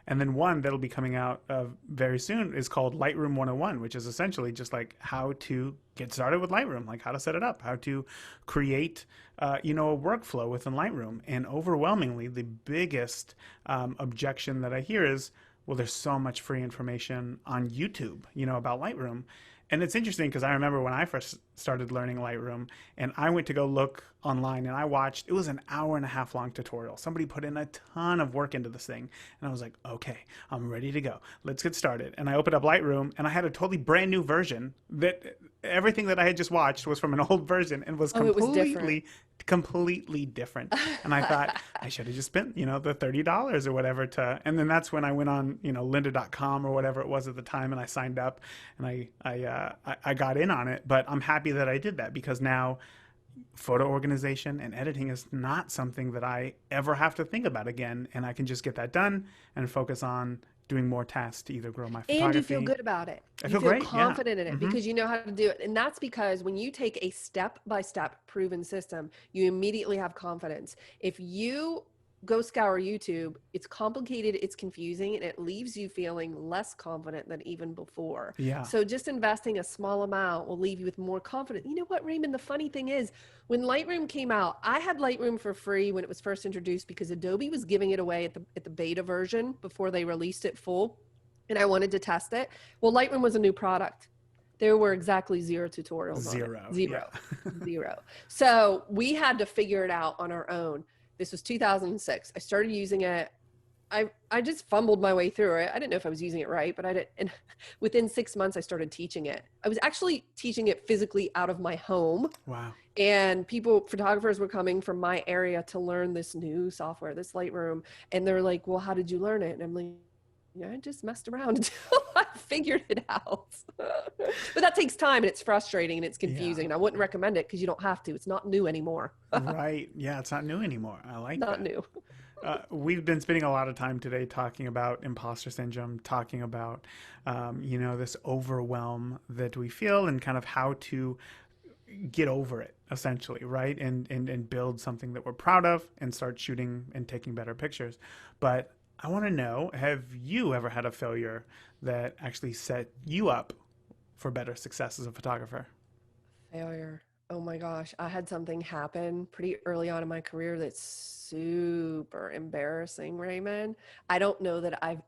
And then one that'll be coming out very soon is called Lightroom 101, which is essentially just like how to get started with Lightroom, like how to set it up, how to create, you know, a workflow within Lightroom. And overwhelmingly, the biggest objection that I hear is, well, there's so much free information on YouTube, you know, about Lightroom. And it's interesting because I remember when I first started learning Lightroom and I went to go look online and I watched, it was an 1.5 hour long tutorial. Somebody put in a ton of work into this thing. And I was like, okay, I'm ready to go. Let's get started. And I opened up Lightroom and I had a totally brand new version that everything that I had just watched was from an old version and was completely different. And I thought I should have just spent, you know, the $30 or whatever and then that's when I went on, you know, lynda.com or whatever it was at the time and I signed up and I got in on it. But I'm happy that I did that because now photo organization and editing is not something that I ever have to think about again. And I can just get that done and focus on doing more tasks to either grow my photography. And you feel good about it. I feel great, confident in it because you know how to do it. And that's because when you take a step-by-step proven system, you immediately have confidence. If you go scour YouTube, it's complicated, it's confusing, and it leaves you feeling less confident than even before. Yeah. So just investing a small amount will leave you with more confidence. You know what, Raymond, the funny thing is, when Lightroom came out, I had Lightroom for free when it was first introduced because Adobe was giving it away at the beta version before they released it full, and I wanted to test it. Well, Lightroom was a new product. There were exactly 0 tutorials. Zero. Zero. So we had to figure it out on our own. This was 2006. I started using it. I just fumbled my way through it. I didn't know if I was using it right, but I did. And within 6 months, I started teaching it. I was actually teaching it physically out of my home. Wow. And photographers were coming from my area to learn this new software, this Lightroom. And they're like, well, how did you learn it? And I'm like, yeah, I just messed around until I figured it out. But that takes time and it's frustrating and it's confusing. And I wouldn't recommend it because you don't have to. It's not new anymore. Right. Yeah, it's not new anymore. I like that. Not new. We've been spending a lot of time today talking about imposter syndrome, talking about, you know, this overwhelm that we feel and kind of how to get over it, essentially, right? And build something that we're proud of and start shooting and taking better pictures. But I want to know, have you ever had a failure that actually set you up for better success as a photographer? Failure. Oh my gosh. I had something happen pretty early on in my career that's super embarrassing, Raymond. I don't know that I've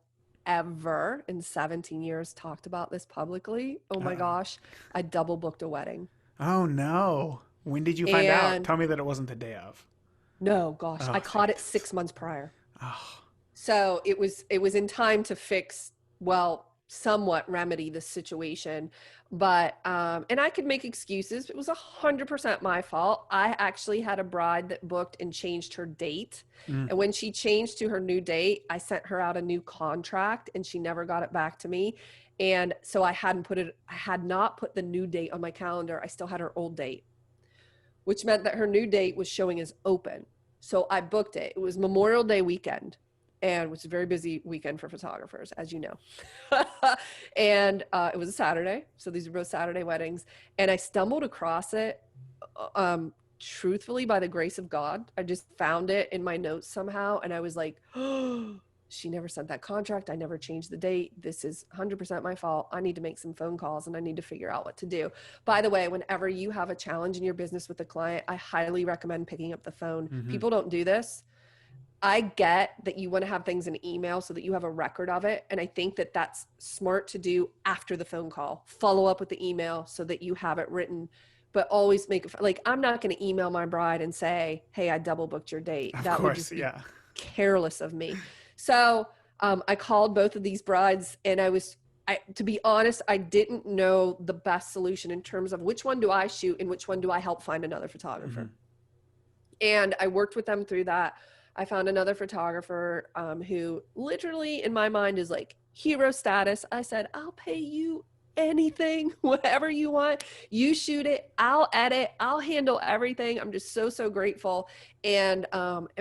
ever in 17 years talked about this publicly. Oh my gosh. I double booked a wedding. Oh no. When did you find out? Tell me that it wasn't the day of. No, gosh. I caught it 6 months prior. Oh. So it was in time to fix, somewhat remedy the situation. But, and I could make excuses. It was 100% my fault. I actually had a bride that booked and changed her date. And when she changed to her new date, I sent her out a new contract and she never got it back to me. And so I had not put the new date on my calendar. I still had her old date, which meant that her new date was showing as open. So I booked it. It was Memorial Day weekend. And it was a very busy weekend for photographers, as you know. And it was a Saturday. So these were both Saturday weddings. And I stumbled across it, truthfully, by the grace of God. I just found it in my notes somehow. And I was like, oh, she never sent that contract. I never changed the date. This is 100% my fault. I need to make some phone calls and I need to figure out what to do. By the way, whenever you have a challenge in your business with a client, I highly recommend picking up the phone. People don't do this. I get that you want to have things in email so that you have a record of it. And I think that that's smart to do after the phone call. Follow up with the email so that you have it written, but always make it like, I'm not going to email my bride and say, hey, I double booked your date. Of That would course, just be yeah. careless of me. So I called both of these brides, and to be honest, I didn't know the best solution in terms of which one do I shoot and which one do I help find another photographer. Mm-hmm. And I worked with them through that. I found another photographer who literally in my mind is like hero status. I said, I'll pay you anything, whatever you want. You shoot it, I'll edit, I'll handle everything. I'm just so grateful. And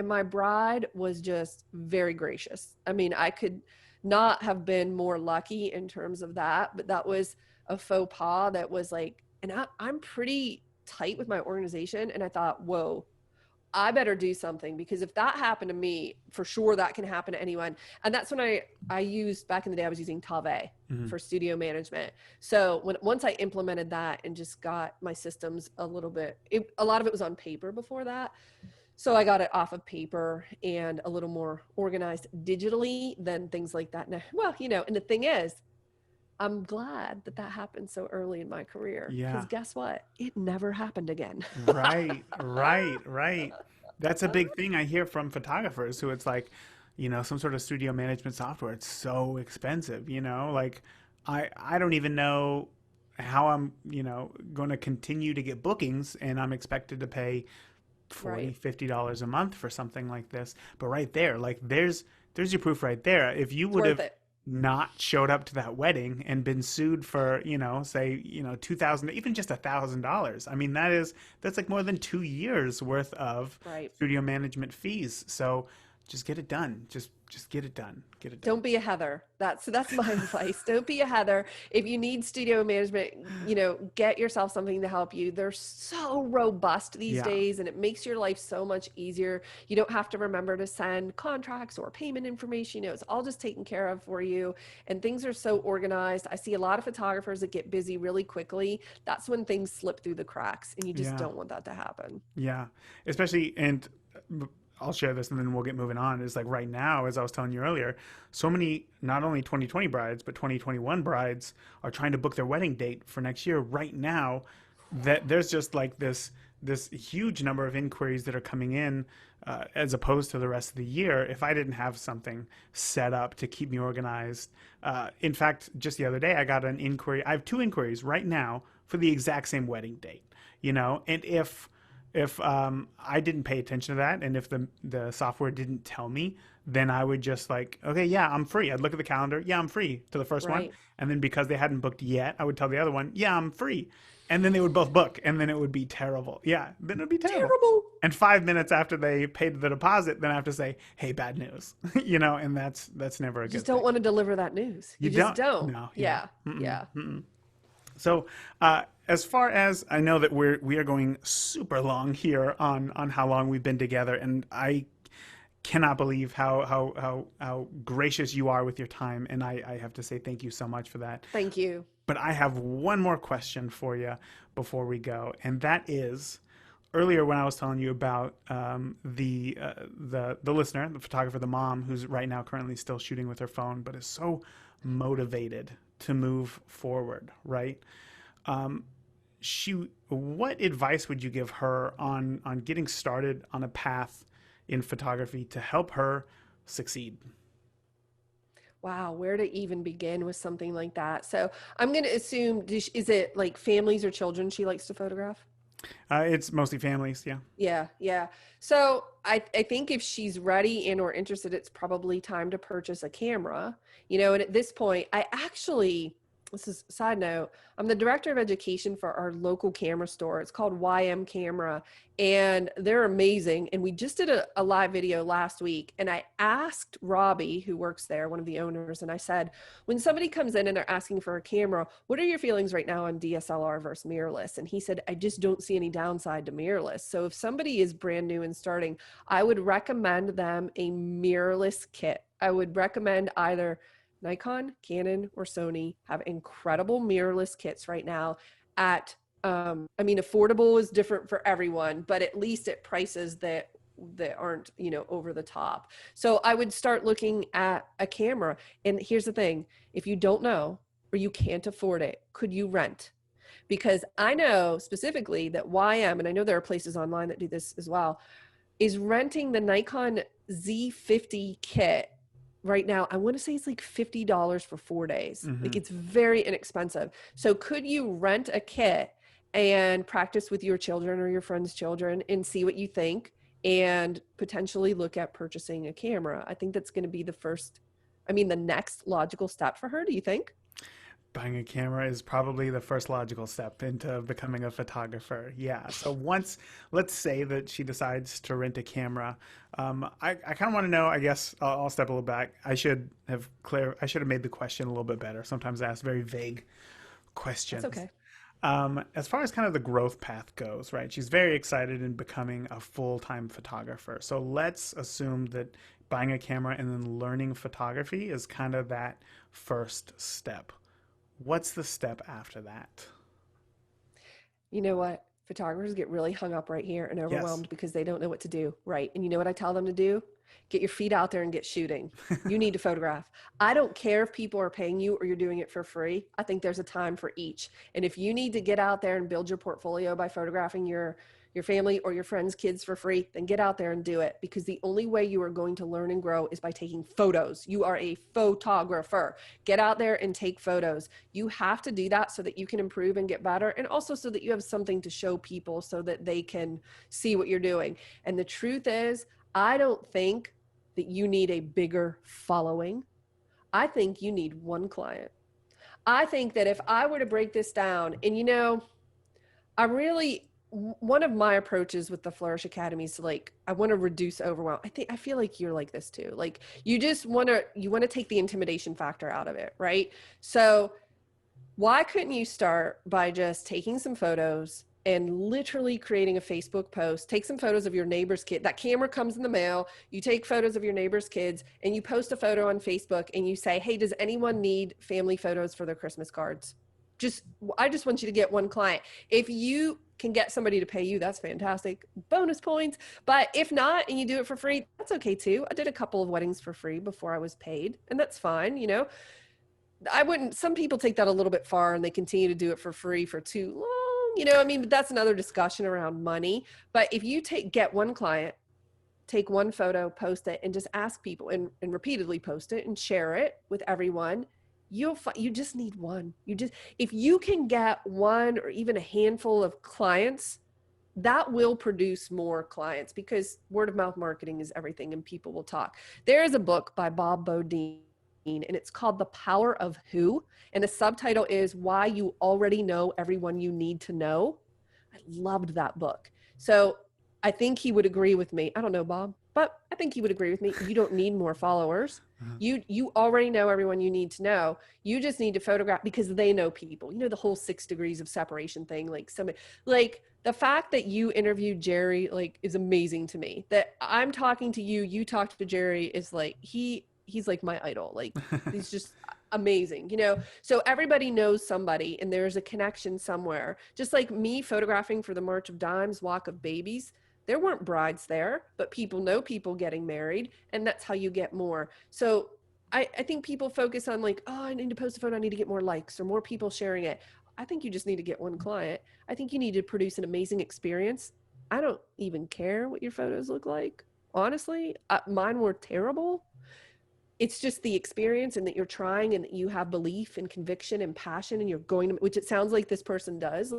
my bride was just very gracious. I mean, I could not have been more lucky in terms of that, but that was a faux pas that was like, and I'm pretty tight with my organization. And I thought, whoa, I better do something, because if that happened to me, for sure that can happen to anyone. And that's when I used, back in the day, I was using Tave for studio management. So once I implemented that and just got my systems a little bit, a lot of it was on paper before that. So I got it off of paper and a little more organized digitally than things like that now. Well, and the thing is, I'm glad that happened so early in my career. Yeah. Because guess what? It never happened again. Right. That's a big thing I hear from photographers who it's like, some sort of studio management software. It's so expensive, like I don't even know how I'm, going to continue to get bookings, and I'm expected to pay $40, $50 a month for something like this. But right there, like there's your proof right there. If you would have not showed up to that wedding and been sued for, say, $2,000, even just $1,000. I mean, that's like more than 2 years worth of studio management fees. So just get it done. Just get it done. Get it done. Don't be a Heather. That's my advice. Don't be a Heather. If you need studio management, get yourself something to help you. They're so robust these days, and it makes your life so much easier. You don't have to remember to send contracts or payment information. It's all just taken care of for you, and things are so organized. I see a lot of photographers that get busy really quickly. That's when things slip through the cracks, and you just don't want that to happen. Yeah, especially, and I'll share this and then we'll get moving on, is like right now, as I was telling you earlier, so many, not only 2020 brides, but 2021 brides are trying to book their wedding date for next year right now, that there's just like this huge number of inquiries that are coming in as opposed to the rest of the year if I didn't have something set up to keep me organized. In fact, just the other day, I got an inquiry. I have 2 inquiries right now for the exact same wedding date, and if I didn't pay attention to that, and if the software didn't tell me, then I would just like, okay, yeah, I'm free. I'd look at the calendar. Yeah, I'm free to the first one. And then because they hadn't booked yet, I would tell the other one, yeah, I'm free. And then they would both book, and then it would be terrible. Yeah, then it would be terrible. And 5 minutes after they paid the deposit, then I have to say, hey, bad news. And that's never a good thing. Just don't want to deliver that news. You just don't. No. Yeah. So as far as I know that we are going super long here on how long we've been together, and I cannot believe how gracious you are with your time, and I have to say thank you so much for that. Thank you. But I have one more question for you before we go, and that is, earlier when I was telling you about the listener, the photographer, the mom who's right now currently still shooting with her phone, but is so motivated to move forward, right? What advice would you give her on getting started on a path in photography to help her succeed? Wow, where to even begin with something like that? So I'm going to assume, is it like families or children she likes to photograph? It's mostly families, yeah. Yeah. So I think if she's ready and or interested, it's probably time to purchase a camera, and at this point, this is a side note, I'm the director of education for our local camera store. It's called YM Camera, and they're amazing. And we just did a live video last week, and I asked Robbie, who works there, one of the owners, and I said, when somebody comes in and they're asking for a camera, what are your feelings right now on DSLR versus mirrorless? And he said, I just don't see any downside to mirrorless. So if somebody is brand new and starting, I would recommend them a mirrorless kit. I would recommend either Nikon, Canon, or Sony have incredible mirrorless kits right now at, affordable is different for everyone, but at least at prices that that aren't, you know, over the top. So I would start looking at a camera. And here's the thing, if you don't know or you can't afford it, could you rent? Because I know specifically that YM, and I know there are places online that do this as well, is renting the Nikon Z50 kit right now. I want to say it's like $50 for 4 days. Like it's very inexpensive. So could you rent a kit and practice with your children or your friends' children and see what you think and potentially look at purchasing a camera? I think that's going to be the next logical step for her. Do you think? Buying a camera is probably the first logical step into becoming a photographer. Yeah. So once, let's say that she decides to rent a camera, I kind of want to know, I guess I'll step a little back. I should have made the question a little bit better. Sometimes I ask very vague questions. That's okay. As far as kind of the growth path goes, right? She's very excited in becoming a full-time photographer. So let's assume that buying a camera and then learning photography is kind of that first step. What's the step after that? You know what? Photographers get really hung up right here and overwhelmed because they don't know what to do, right? And you know what I tell them to do? Get your feet out there and get shooting. You need to photograph. I don't care if people are paying you or you're doing it for free. I think there's a time for each. And if you need to get out there and build your portfolio by photographing your family or your friends' kids for free, then get out there and do it, because the only way you are going to learn and grow is by taking photos. You are a photographer. Get out there and take photos. You have to do that so that you can improve and get better, and also so that you have something to show people so that they can see what you're doing. And the truth is, I don't think that you need a bigger following. I think you need one client. I think that if I were to break this down, and you know, one of my approaches with the Flourish Academy is like, I want to reduce overwhelm. I feel like you're like this too. Like you want to take the intimidation factor out of it, right? So why couldn't you start by just taking some photos and literally creating a Facebook post? Take some photos of your neighbor's kid. That camera comes in the mail. You take photos of your neighbor's kids and you post a photo on Facebook and you say, hey, does anyone need family photos for their Christmas cards? I just want you to get one client. If you can get somebody to pay you, that's fantastic. Bonus points. But if not, and you do it for free, that's okay too. I did a couple of weddings for free before I was paid, and that's fine. You know, some people take that a little bit far and they continue to do it for free for too long. You know, I mean, but that's another discussion around money. But if you get one client, take one photo, post it, and just ask people and repeatedly post it and share it with everyone, you just need one. If you can get one or even a handful of clients, that will produce more clients, because word of mouth marketing is everything and people will talk. There is a book by Bob Bodine and it's called The Power of Who. And the subtitle is Why You Already Know Everyone You Need to Know. I loved that book. So I think he would agree with me. I don't know, Bob, but I think he would agree with me. You don't need more followers. You already know everyone you need to know. You just need to photograph because they know people. You know, the whole 6 degrees of separation thing. Like the fact that you interviewed Jerry, like, is amazing to me. That I'm talking to you, you talked to Jerry, is like, he's like my idol. Like, he's just amazing, you know? So everybody knows somebody and there's a connection somewhere. Just like me photographing for the March of Dimes, Walk of Babies. There weren't brides there, but people know people getting married, and that's how you get more. So I think people focus on like, oh, I need to post a photo, I need to get more likes or more people sharing it. I think you just need to get one client. I think you need to produce an amazing experience. I don't even care what your photos look like. Honestly, mine were terrible. It's just the experience and that you're trying and that you have belief and conviction and passion and you're going to, which it sounds like this person does,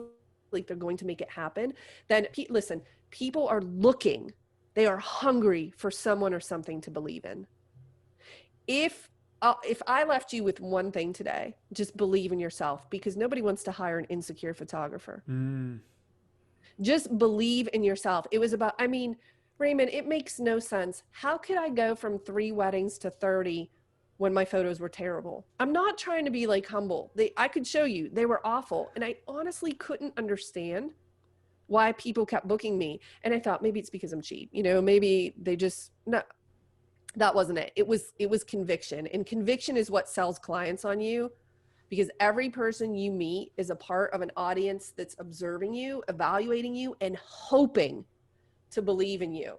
like they're going to make it happen. Then listen, people are looking, they are hungry for someone or something to believe in. If I left you with one thing today, just believe in yourself, because nobody wants to hire an insecure photographer. Just believe in yourself. It was about, I mean, Raymond, it makes no sense. How could I go from 3 weddings to 30 when my photos were terrible? I'm not trying to be like humble. I could show you, they were awful. And I honestly couldn't understand why people kept booking me. And I thought maybe it's because I'm cheap. You know, maybe they just, no, that wasn't it. It was conviction. And conviction is what sells clients on you, because every person you meet is a part of an audience that's observing you, evaluating you, and hoping to believe in you.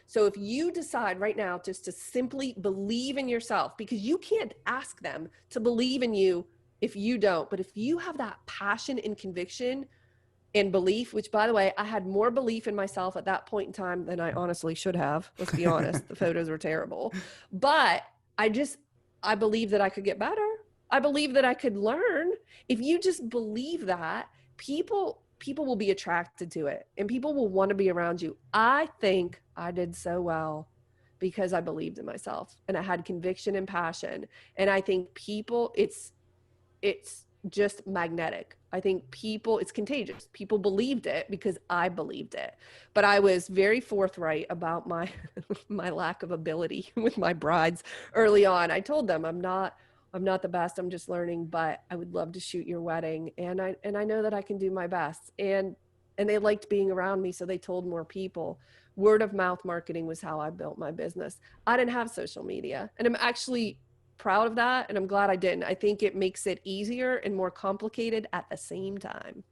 So if you decide right now just to simply believe in yourself, because you can't ask them to believe in you if you don't, but if you have that passion and conviction and belief, which by the way, I had more belief in myself at that point in time than I honestly should have. Let's be honest, the photos were terrible, but I believe that I could get better. I believe that I could learn. If you just believe that, people will be attracted to it and people will want to be around you. I think I did so well because I believed in myself and I had conviction and passion. And I think people, it's just magnetic. I think it's contagious. People believed it because I believed it. But I was very forthright about my my lack of ability with my brides early on. I told them I'm not the best. I'm just learning, but I would love to shoot your wedding, and I know that I can do my best. And they liked being around me, so they told more people. Word of mouth marketing was how I built my business. I didn't have social media, and I'm actually proud of that, and I'm glad I didn't. I think it makes it easier and more complicated at the same time.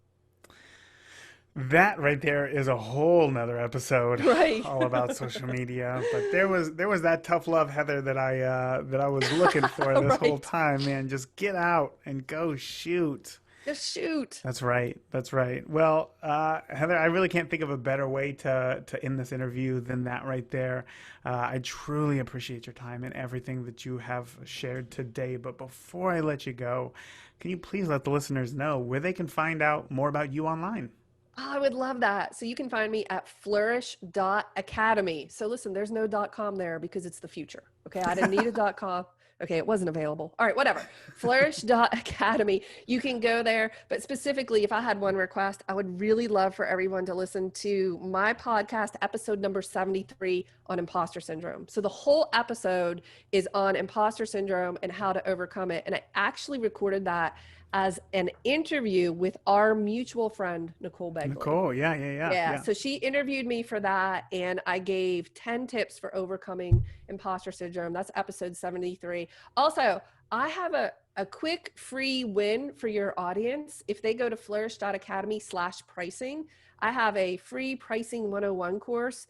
That right there is a whole nother episode, Right. all about social media. But there was that tough love, Heather, that I was looking for this Right. whole time, man. Just get out and go shoot. Just shoot. That's right. That's right. Well, Heather, I really can't think of a better way to end this interview than that right there. I truly appreciate your time and everything that you have shared today. But before I let you go, can you please let the listeners know where they can find out more about you online? Oh, I would love that. So you can find me at flourish.academy. So listen, there's no .com there because it's the future. Okay. I didn't need a .com. Okay. It wasn't available. All right. Whatever. Flourish.academy. You can go there. But specifically, if I had one request, I would really love for everyone to listen to my podcast, episode number 73 on imposter syndrome. So the whole episode is on imposter syndrome and how to overcome it. And I actually recorded that as an interview with our mutual friend, Nicole Begley. Nicole, yeah. So she interviewed me for that, and I gave 10 tips for overcoming imposter syndrome. That's episode 73. Also, I have a quick free win for your audience. If they go to flourish.academy/pricing, I have a free pricing 101 course,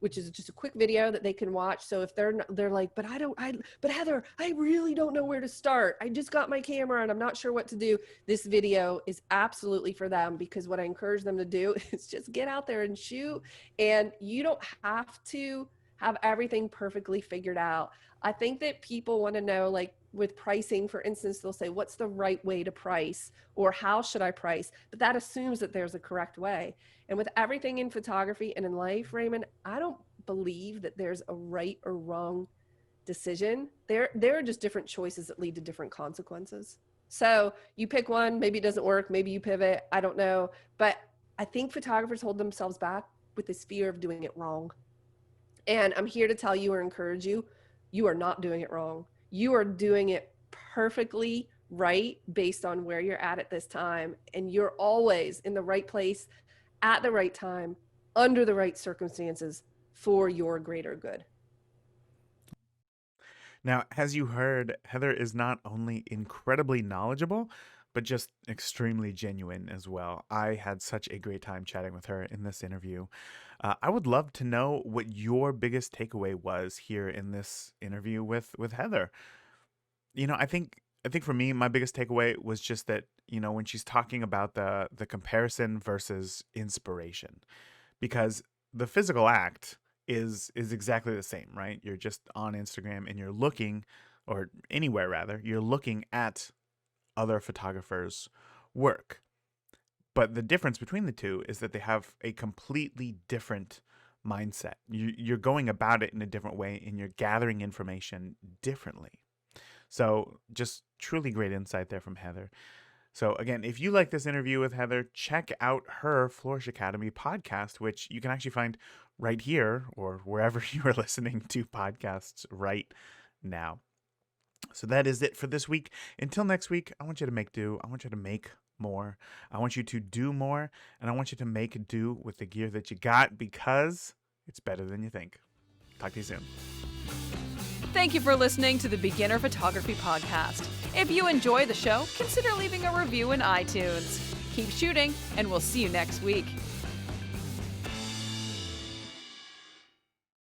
which is just a quick video that they can watch. So if they're like, but Heather, I really don't know where to start. I just got my camera and I'm not sure what to do. This video is absolutely for them, because what I encourage them to do is just get out there and shoot. And you don't have to have everything perfectly figured out. I think that people want to know, like with pricing, for instance, they'll say, what's the right way to price, or how should I price? But that assumes that there's a correct way. And with everything in photography and in life, Raymond, I don't believe that there's a right or wrong decision. There are just different choices that lead to different consequences. So you pick one, maybe it doesn't work, maybe you pivot, I don't know. But I think photographers hold themselves back with this fear of doing it wrong. And I'm here to tell you or encourage you, you are not doing it wrong. You are doing it perfectly right based on where you're at this time. And you're always in the right place at the right time, under the right circumstances, for your greater good. Now, as you heard, Heather is not only incredibly knowledgeable, but just extremely genuine as well. I had such a great time chatting with her in this interview. I would love to know what your biggest takeaway was here in this interview with Heather. You know, I think for me, my biggest takeaway was just that, you know, when she's talking about the comparison versus inspiration, because the physical act is exactly the same, right? You're just on Instagram and you're looking, or anywhere rather, you're looking at other photographers' work. But the difference between the two is that they have a completely different mindset. You're going about it in a different way, and you're gathering information differently. So just truly great insight there from Heather. So again, if you like this interview with Heather, check out her Flourish Academy podcast, which you can actually find right here or wherever you are listening to podcasts right now. So that is it for this week. Until next week, I want you to make do. I want you to make more. I want you to do more. And I want you to make do with the gear that you got, because it's better than you think. Talk to you soon. Thank you for listening to the Beginner Photography Podcast. If you enjoy the show, consider leaving a review in iTunes. Keep shooting, and we'll see you next week.